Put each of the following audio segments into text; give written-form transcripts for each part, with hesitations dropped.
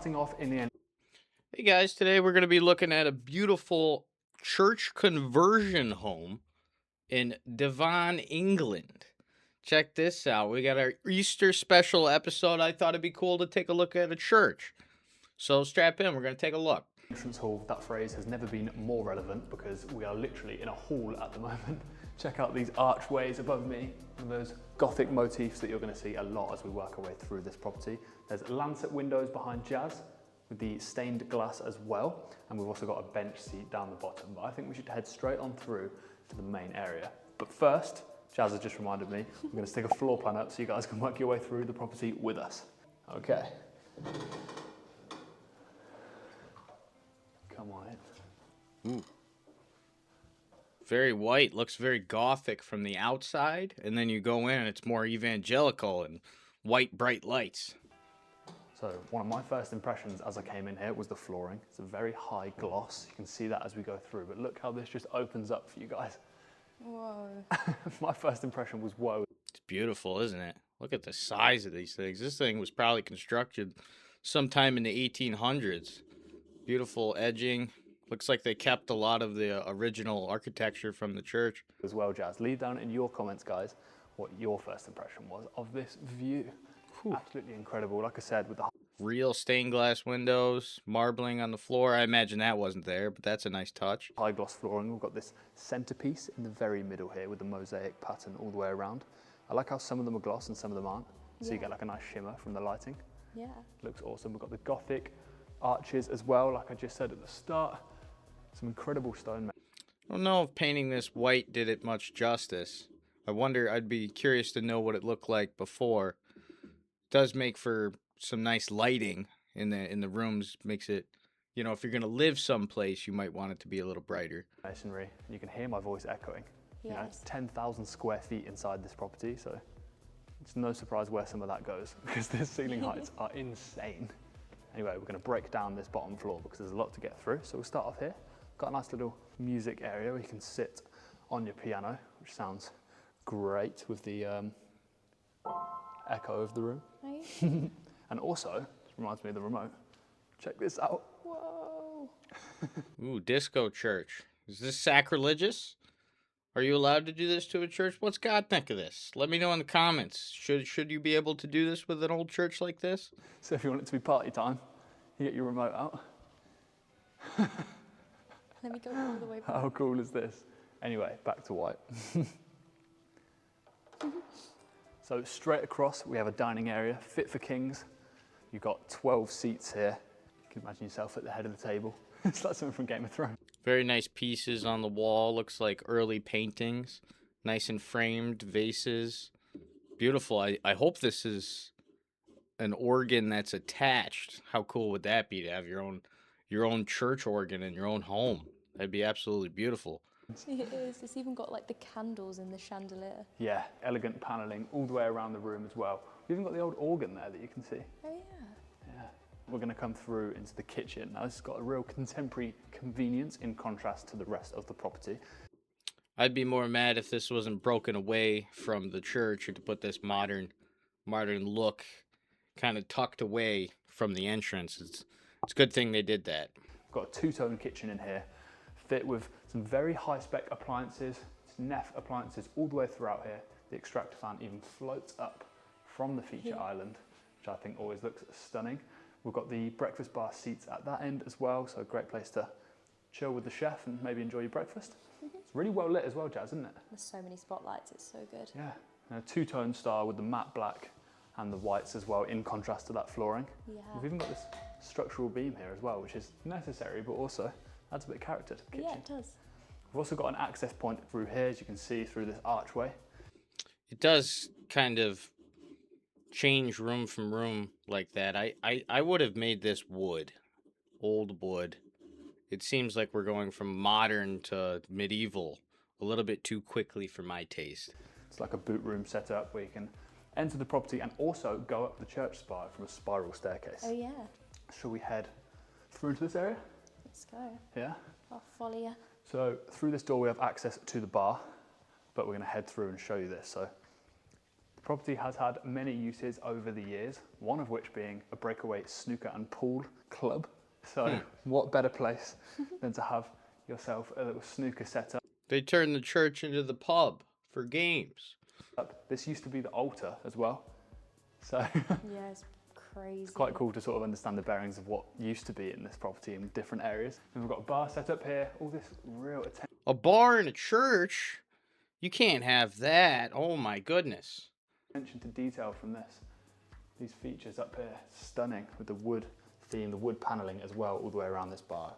starting off in the end. Hey guys, today we're going to be looking at a beautiful church conversion home in Devon, England. Check this out. We got our Easter special episode. I thought it'd be cool to take a look at a church. So strap in, we're going to take a look. Entrance hall, that phrase has never been more relevant because we are literally in a hall at the moment. Check out these archways above me and those Gothic motifs that you're going to see a lot as we work our way through this property. There's lancet windows behind Jazz with the stained glass as well, and we've also got a bench seat down the bottom, but I think we should head straight on through to the main area. But first, Jazz has just reminded me, I'm going to stick a floor plan up so you guys can work your way through the property with us. Okay. Come on in. Ooh. Very white, looks very Gothic from the outside, and then you go in and it's more evangelical and white bright lights. So one of my first impressions as I came in here was the flooring. It's a very high gloss. You can see that as we go through, but look how this just opens up for you guys. Whoa. My first impression was whoa. It's beautiful, isn't it? Look at the size of these things. This thing was probably constructed sometime in the 1800s. Beautiful edging. Looks like they kept a lot of the original architecture from the church. As well, Jazz, leave down in your comments, guys, what your first impression was of this view. Whew. Absolutely incredible. Like I said, with the Real stained glass windows, marbling on the floor. I imagine that wasn't there, but that's a nice touch. high gloss flooring, we've got this centerpiece in the very middle here with the mosaic pattern all the way around. I like how some of them are gloss and some of them aren't. So you get like a nice shimmer from the lighting. Yeah. Looks awesome. We've got the Gothic arches as well, like I just said at the start. Some incredible stone. I don't know if painting this white did it much justice. I'd be curious to know what it looked like before. It does make for some nice lighting in the rooms. Makes it, you know, if you're going to live someplace, you might want it to be a little brighter. Masonry. You can hear my voice echoing. Yes. You know, it's 10,000 square feet inside this property, so it's no surprise where some of that goes because the ceiling heights are insane. Anyway, we're going to break down this bottom floor because there's a lot to get through. So we'll start off here. Got a nice little music area where you can sit on your piano, which sounds great with the echo of the room. Right. And also, this reminds me of the remote. Check this out. Whoa. Ooh, disco church. Is this sacrilegious? Are you allowed to do this to a church? What's God think of this? Let me know in the comments. Should you be able to do this with an old church like this? So if you want it to be party time, you get your remote out. Let me go all the way back. How cool is this? Anyway, back to white. So straight across, we have a dining area, fit for kings. You've got 12 seats here. You can imagine yourself at the head of the table. It's like something from Game of Thrones. Very nice pieces on the wall. Looks like early paintings. Nice and framed vases. Beautiful. I hope this is an organ that's attached. How cool would that be to have your own church organ in your own home? That'd be absolutely beautiful. It is. It's even got like the candles in the chandelier. Yeah, elegant paneling all the way around the room as well. We've even got the old organ there that you can see. Oh yeah. Yeah. We're going to come through into the kitchen. Now this has got a real contemporary convenience in contrast to the rest of the property. I'd be more mad if this wasn't broken away from the church and to put this modern look kind of tucked away from the entrance. It's a good thing they did that. We've got a two-tone kitchen in here, fit with some very high-spec appliances, Neff appliances all the way throughout here. The extractor fan even floats up from the feature island, which I think always looks stunning. We've got the breakfast bar seats at that end as well, so a great place to chill with the chef and maybe enjoy your breakfast. It's really well lit as well, Jazz, isn't it? There's so many spotlights. It's so good. Yeah, and a two-tone style with the matte black and the whites as well, in contrast to that flooring. Yeah. We've even got this structural beam here as well, which is necessary, but also adds a bit of character to the kitchen. Yeah, it does. We've also got an access point through here, as you can see through this archway. It does kind of change room from room like that. I would have made this wood, old wood. It seems like we're going from modern to medieval a little bit too quickly for my taste. It's like a boot room setup where you can enter the property and also go up the church spire from a spiral staircase. Oh yeah. Shall we head through into this area? Let's go. Yeah. I'll follow you. So through this door we have access to the bar, but we're going to head through and show you this. So Property has had many uses over the years, one of which being a breakaway snooker and pool club. So what better place than to have yourself a little snooker setup. They turned the church into the pub for games. This used to be the altar as well. So Yeah, it's crazy. it's quite cool to sort of understand the bearings of what used to be in this property in different areas. And we've got a bar set up here, all this real A bar in a church? You can't have that. Oh my goodness. attention to detail from this. These features up here, stunning with the wood theme, the wood paneling as well, all the way around this bar.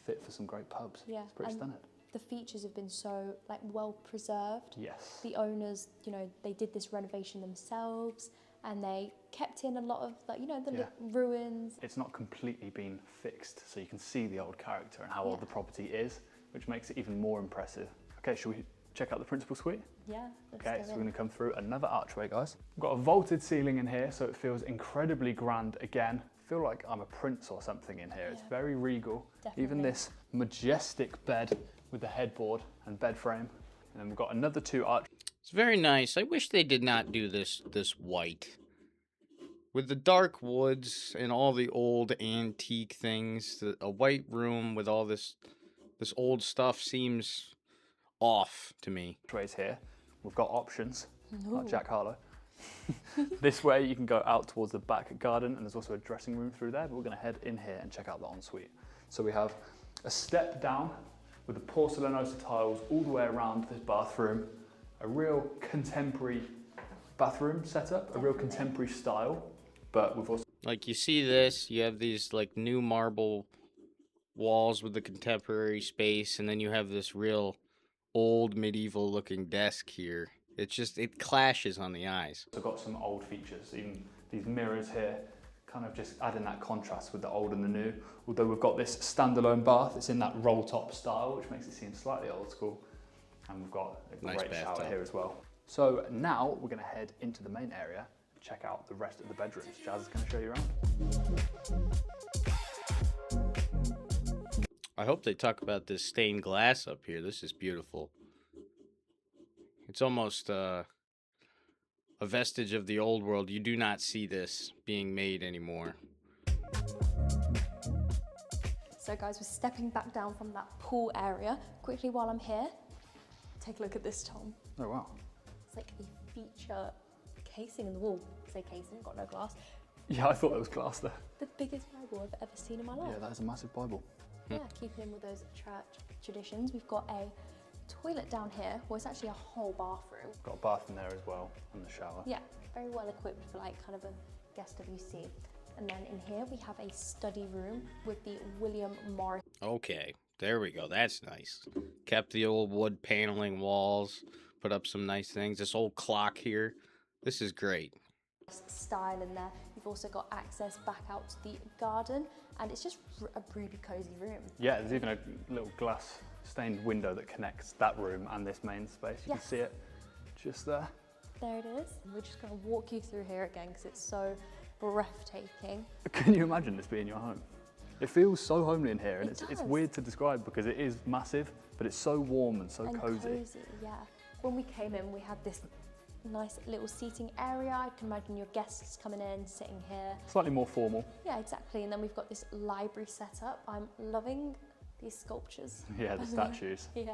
Fit for some great pubs. Yeah, It's pretty and stunning. the features have been so like well preserved. Yes. The owners, you know, they did this renovation themselves, and they kept in a lot of like, you know, the ruins. It's not completely been fixed, so you can see the old character and how old the property is, which makes it even more impressive. Okay, shall we check out the principal suite? Yeah. let's Okay, go so we're in. going to come through another archway, guys. We've got a vaulted ceiling in here, so it feels incredibly grand again. I feel like I'm a prince or something in here. It's very regal. Even Definitely. this majestic bed with the headboard and bed frame. And then we've got another two arch. It's very nice. I wish they did not do this white. With the dark woods and all the old antique things, a white room with all this old stuff seems off to me. Archways here. We've got options, like Ooh. Jack Harlow. This way you can go out towards the back garden, and there's also a dressing room through there, but we're going to head in here and check out the ensuite. So we have a step down with the porcelanosa tiles all the way around this bathroom, a real contemporary bathroom setup, a real contemporary style, but we've also Like you see this, you have these like new marble walls with the contemporary space, and then you have this real old medieval looking desk here. It clashes on the eyes. got some old features, even these mirrors here, kind of just adding that contrast with the old and the new. Although we've got this standalone bath, it's in that roll top style, which makes it seem slightly old school. And we've got a Nice great shower bathtub. here as well. So now we're going to head into the main area and check out the rest of the bedrooms. Jazz is going to show you around. I hope they talk about this stained glass up here. This is beautiful. It's almost a vestige of the old world. You do not see this being made anymore. So guys, we're stepping back down from that pool area. Quickly while I'm here, take a look at this, Tom. Oh wow. It's like a feature casing in the wall. I say casing, got no glass. Yeah, I thought there was glass there. The biggest Bible I've ever seen in my life. Yeah, that is a massive Bible. Yeah, keeping in with those church traditions. We've got a toilet down here. Well, it's actually a whole bathroom. Got a bath in there as well, and the shower. Yeah, very well equipped for like kind of a guest WC. And then in here we have a study room with the William Morris Okay, there we go. That's nice. Kept the old wood paneling walls. Put up some nice things. This old clock here. This is great. style in there. You've also got access back out to the garden, and it's just a really cozy room. Yeah, there's even a little glass stained window that connects that room and this main space. You can Yes. see it just there. There it is. We're just going to walk you through here again because it's so breathtaking. Can you imagine this being your home? It feels so homely in here, and It it's does. weird to describe because it is massive, but it's so warm and so cozy. Yeah. When we came in, we had this nice little seating area. I can imagine your guests coming in, sitting here. Slightly more formal. Yeah, exactly. And then we've got this library set up. I'm loving these sculptures. Yeah, the statues. Yeah,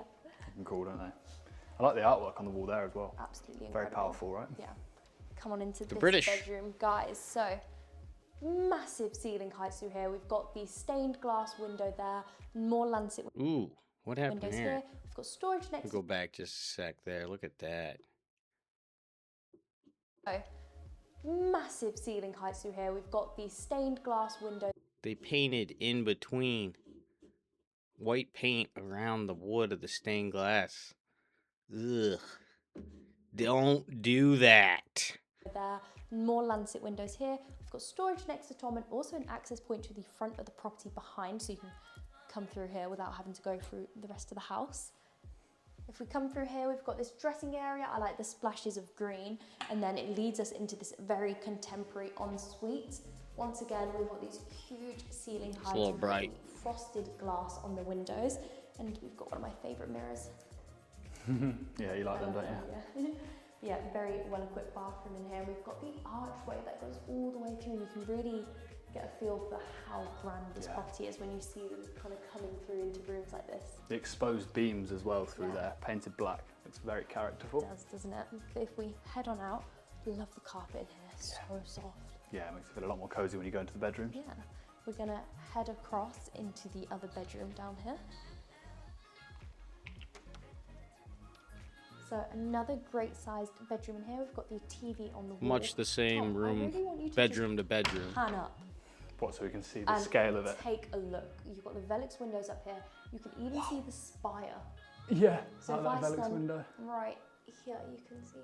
Fucking cool, don't they? I like the artwork on the wall there as well. absolutely Very incredible. powerful, right? Yeah. Come on into this British. bedroom, guys. So, massive ceiling heights through here. We've got the stained glass window there, more lancet Ooh, what happened windows here? here. We've got storage next We'll go back just a sec there. Look at that. to massive ceiling heights through here. We've got the stained glass window. They painted in between. White paint around the wood of the stained glass. Ugh. Don't do that. There, more lancet windows here. We've got storage next to Tom and also an access point to the front of the property behind, so you can come through here without having to go through the rest of the house. If we come through here, we've got this dressing area. I like the splashes of green, and then it leads us into this very contemporary ensuite. Once again, we've got these huge ceiling heights, a little with bright. frosted glass on the windows, and we've got one of my favourite mirrors. Yeah, you like them, don't you? Yeah. Yeah, very well-equipped bathroom in here. We've got the archway that goes all the way through. You can really get a feel for how grand this property is when you see them kind of coming through into rooms like this. The exposed beams as well through there, painted black. Looks very characterful. It does, doesn't it? But if we head on out, love the carpet in here, so soft. Yeah, it makes you feel a lot more cozy when you go into the bedroom. Yeah, we're gonna head across into the other bedroom down here. So another great sized bedroom in here. We've got the TV on the wall. Much the same Tom, room, I really want you to bedroom to bedroom. pan up What, so we can see the and scale of it? take a look. You've got the Velux windows up here. You can even see the spire. Yeah, So out if that I Velux stand window. right here, you can see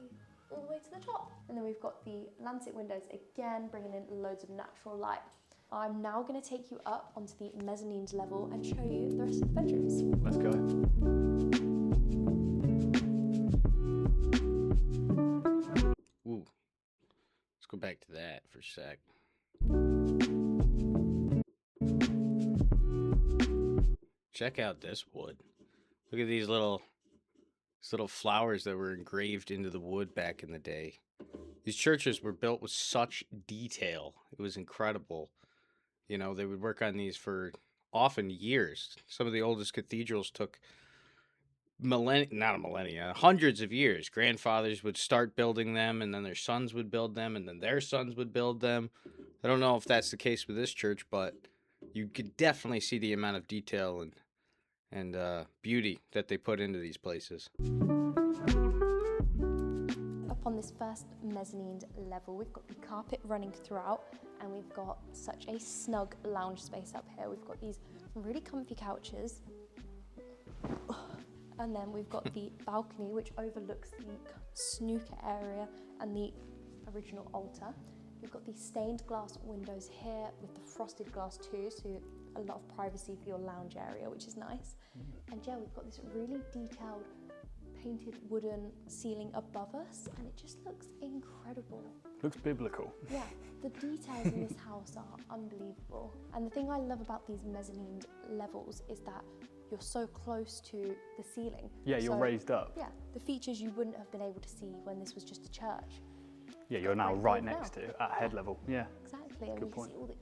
all the way to the top. And then we've got the lancet windows again, bringing in loads of natural light. I'm now going to take you up onto the mezzanine level and show you the rest of the bedrooms. Let's go. Ooh. Let's go back to that for a sec. Check out this wood. Look at these little flowers that were engraved into the wood back in the day. These churches were built with such detail. It was incredible. You know, they would work on these for often years. Some of the oldest cathedrals took hundreds of years. Grandfathers would start building them, and then their sons would build them, and then their sons would build them. I don't know if that's the case with this church, but you could definitely see the amount of detail and beauty that they put into these places. Up on this first mezzanine level, we've got the carpet running throughout, and we've got such a snug lounge space up here. We've got these really comfy couches. And then we've got the balcony, which overlooks the snooker area and the original altar. We've got the stained glass windows here with the frosted glass too, so a lot of privacy for your lounge area, which is nice. And yeah, we've got this really detailed painted wooden ceiling above us, and it just looks incredible. Looks biblical. Yeah, the details in this house are unbelievable. And the thing I love about these mezzanine levels is that you're so close to the ceiling. Yeah, you're raised up. Yeah, the features you wouldn't have been able to see when this was just a church. Yeah, you're now right next to it, at head level. Yeah. Exactly, and you can see all the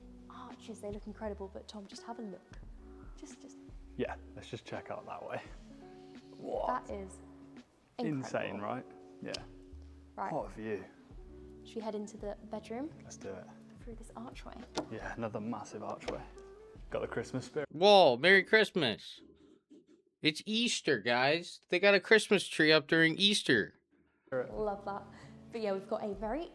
arches, they look incredible, but Tom, just have a look. Just Yeah, let's just check out that way. that is incredible. Insane, right? Yeah. Right, What a view. should we head into the bedroom Let's do it. through this archway? Yeah, another massive archway. Got the Christmas spirit. Whoa, Merry Christmas. It's Easter, guys. They got a Christmas tree up during Easter. Love that. But yeah, we've got a very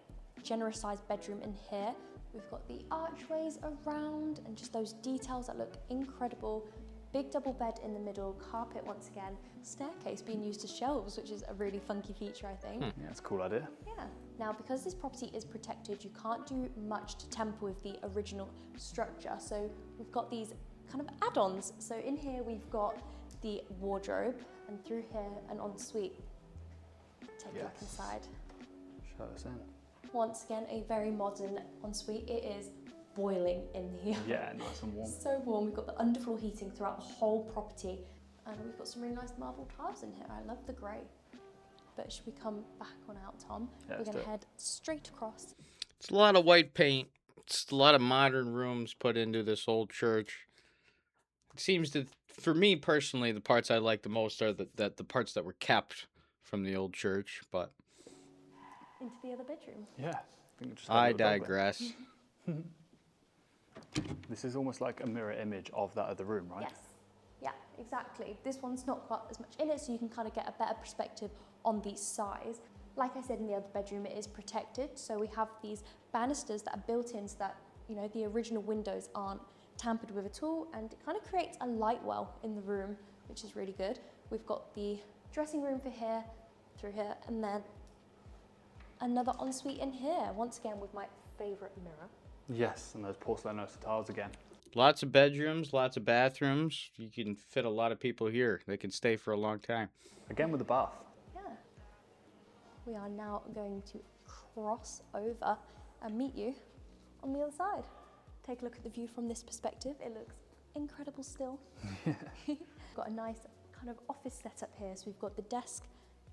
generous sized bedroom in here. We've got the archways around and just those details that look incredible. Big double bed in the middle, carpet once again, staircase being used as shelves, which is a really funky feature, I think. Yeah, that's a cool idea. Yeah. Now, because this property is protected, you can't do much to tamper with the original structure. So we've got these kind of add-ons. So in here, we've got the wardrobe, and through here, an ensuite. Take a look inside. Show us in. Once again, a very modern ensuite. It is boiling in here. Yeah, nice and warm. So warm. We've got the underfloor heating throughout the whole property, and we've got some really nice marble tiles in here. I love the grey. But should we come back on out, Tom? Yeah, We're going to head straight across. It's a lot of white paint. It's a lot of modern rooms put into this old church. It seems that, for me personally, the parts I like the most are the parts that were kept from the old church, but Into the other bedroom. Yeah. I think it just I digress. This is almost like a mirror image of that other room, right? Yes. Yeah, exactly. This one's not quite as much in it, so you can kind of get a better perspective on the size. Like I said, in the other bedroom, it is protected. So we have these banisters that are built in so that, you know, the original windows aren't tampered with at all, and it kind of creates a light well in the room, which is really good. We've got the dressing room for here, through here, and then another ensuite in here, once again with my favourite mirror. Yes, and those porcelain-osed tiles again. Lots of bedrooms, lots of bathrooms. You can fit a lot of people here. They can stay for a long time. Again with the bath. Yeah. We are now going to cross over and meet you on the other side. Take a look at the view from this perspective. It looks incredible still. Got a nice kind of office setup here. So we've got the desk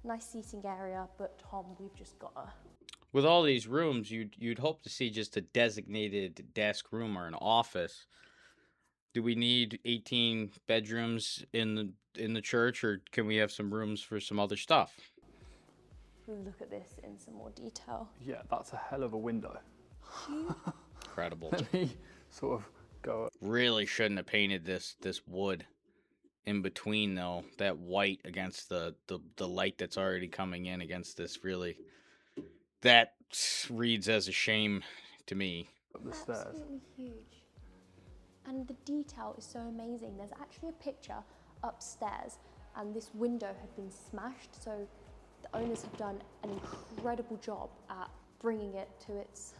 Nice seating area, but Tom, we've just got a... With all these rooms, you'd hope to see just a designated desk room or an office. Do we need 18 bedrooms in the church, or can we have some rooms for some other stuff? Look at this in some more detail. Yeah, that's a hell of a window. Incredible. Let me sort of go. Really shouldn't have painted this wood in between though. That white against the light that's already coming in against this, really, that reads as a shame to me. Up the stairs. Absolutely huge. And the detail is so amazing. There's actually a picture upstairs, and this window had been smashed, so the owners have done an incredible job at bringing it to its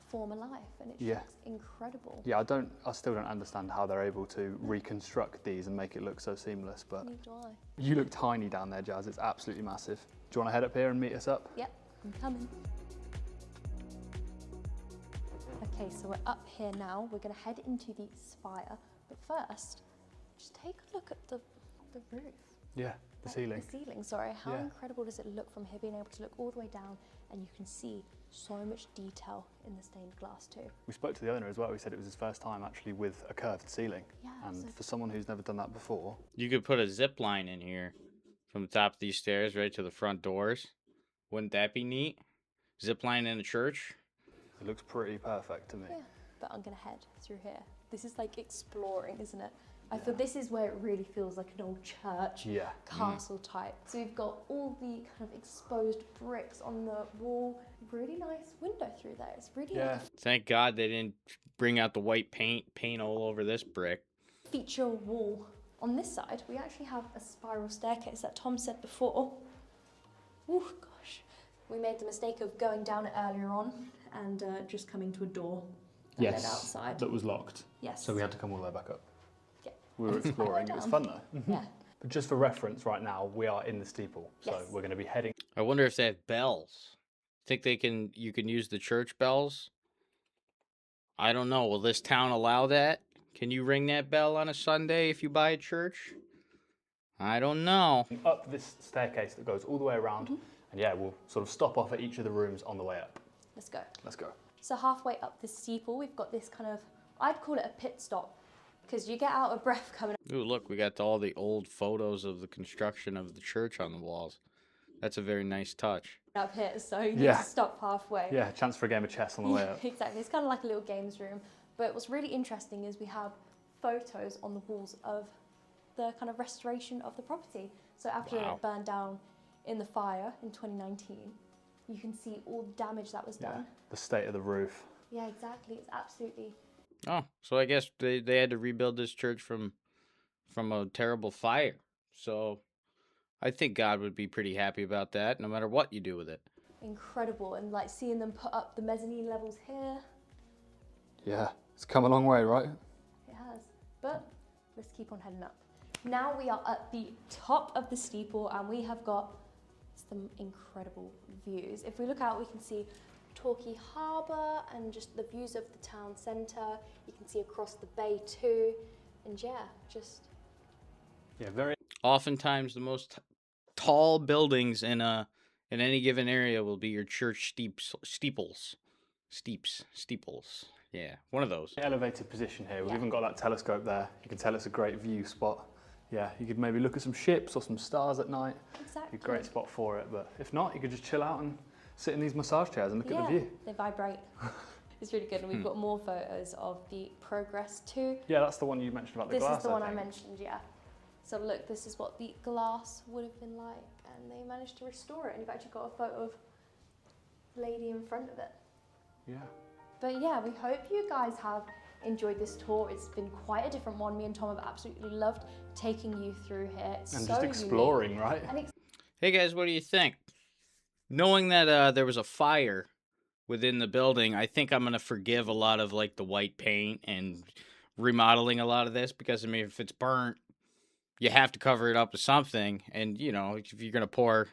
former life, and it looks incredible. Yeah, I still don't understand how they're able to reconstruct these and make it look so seamless, but Neither do I. you look tiny down there, Jazz. It's absolutely massive. Do you want to head up here and meet us up? Yep, I'm coming. Okay, so we're up here now. We're going to head into the spire, but first, just take a look at the roof. Yeah, the ceiling. The ceiling, sorry. How Yeah. incredible does it look from here, being able to look all the way down, and you can see so much detail in the stained glass too. We spoke to the owner as well. He said it was his first time actually with a curved ceiling. Yeah, And so- for someone who's never done that before, You could put a zip line in here from the top of these stairs right to the front doors. Wouldn't that be neat? Zip line in a church? it looks pretty perfect to me. Yeah, but I'm gonna head through here. This is like exploring, isn't it? I feel this is where it really feels like an old church, Yeah. castle type. So we've got all the kind of exposed bricks on the wall. Really nice window through there. It's really Yeah. like Thank God they didn't bring out the white paint all over this brick. a feature wall. On this side, we actually have a spiral staircase that Tom said before. Oh gosh, we made the mistake of going down it earlier on and just coming to a door that led outside. that was locked. Yes. So we had to come all the way back up. Yeah. We were exploring. It was fun though. Yeah. But just for reference, right now we are in the steeple, so Yes. we're going to be heading. I wonder if they have bells. Think you can use the church bells? I don't know. Will this town allow that? Can you ring that bell on a Sunday if you buy a church? I don't know. Up this staircase that goes all the way around, and yeah, we'll sort of stop off at each of the rooms on the way up. Let's go. Let's go. So halfway up the steeple, we've got this kind of, I'd call it a pit stop, because you get out of breath coming Ooh, look, we got all the old photos of the construction of the church on the walls. That's a very nice touch. up here, so you need Yeah. to stop halfway. Yeah, chance for a game of chess on the way up. Exactly. It's kind of like a little games room. But what's really interesting is we have photos on the walls of the kind of restoration of the property. So after Wow. it burned down in the fire in 2019, you can see all the damage that was Yeah, done. the state of the roof. Yeah, exactly. It's absolutely... Oh, so I guess they had to rebuild this church from a terrible fire. So I think God would be pretty happy about that, no matter what you do with it. incredible, and like seeing them put up the mezzanine levels here, Yeah, it's come a long way, right? it has. But let's keep on heading up. Now we are at the top of the steeple, and we have got some incredible views. If we look out, we can see Torquay Harbour and just the views of the town centre. You can see across the bay too, and yeah, just Yeah, very. Oftentimes, the most tall buildings in any given area will be your church steeples. Yeah, one of those. Elevated position here. We've Yeah. even got that telescope there. You can tell it's a great view spot. Yeah, you could maybe look at some ships or some stars at night. exactly. A great spot for it. But if not, you could just chill out and sit in these massage chairs and look at the view. They vibrate. It's really good, and we've got more photos of the progress too. Yeah, that's the one you mentioned about the This glass. is the one I think. mentioned, yeah. So look, this is what the glass would have been like, and they managed to restore it. And you've actually got a photo of the lady in front of it. Yeah. But yeah, we hope you guys have enjoyed this tour. It's been quite a different one. Me and Tom have absolutely loved taking you through here. It's And so just exploring, right? unique. And Hey guys, what do you think? Knowing that there was a fire within the building, I think I'm gonna forgive a lot of like the white paint and remodeling a lot of this, because I mean, if it's burnt, you have to cover it up with something. And you know, if you're gonna pour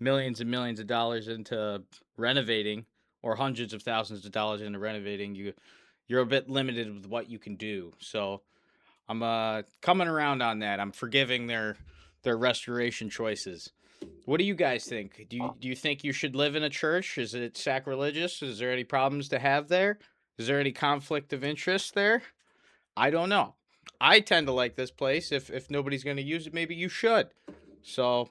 millions and millions of dollars into renovating, or hundreds of thousands of dollars into renovating, you're a bit limited with what you can do. So I'm coming around on that. I'm forgiving their restoration choices. What do you guys think? Do you think you should live in a church? Is it sacrilegious? Is there any problems to have there? Is there any conflict of interest there? I don't know. I tend to like this place. If nobody's going to use it, maybe you should. So,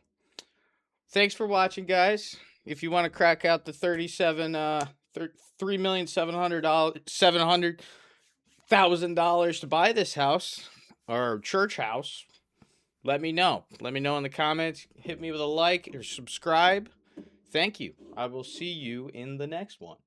thanks for watching, guys. If you want to crack out the $700,000 to buy this house or church house, let me know. Let me know in the comments. Hit me with a like or subscribe. Thank you. I will see you in the next one.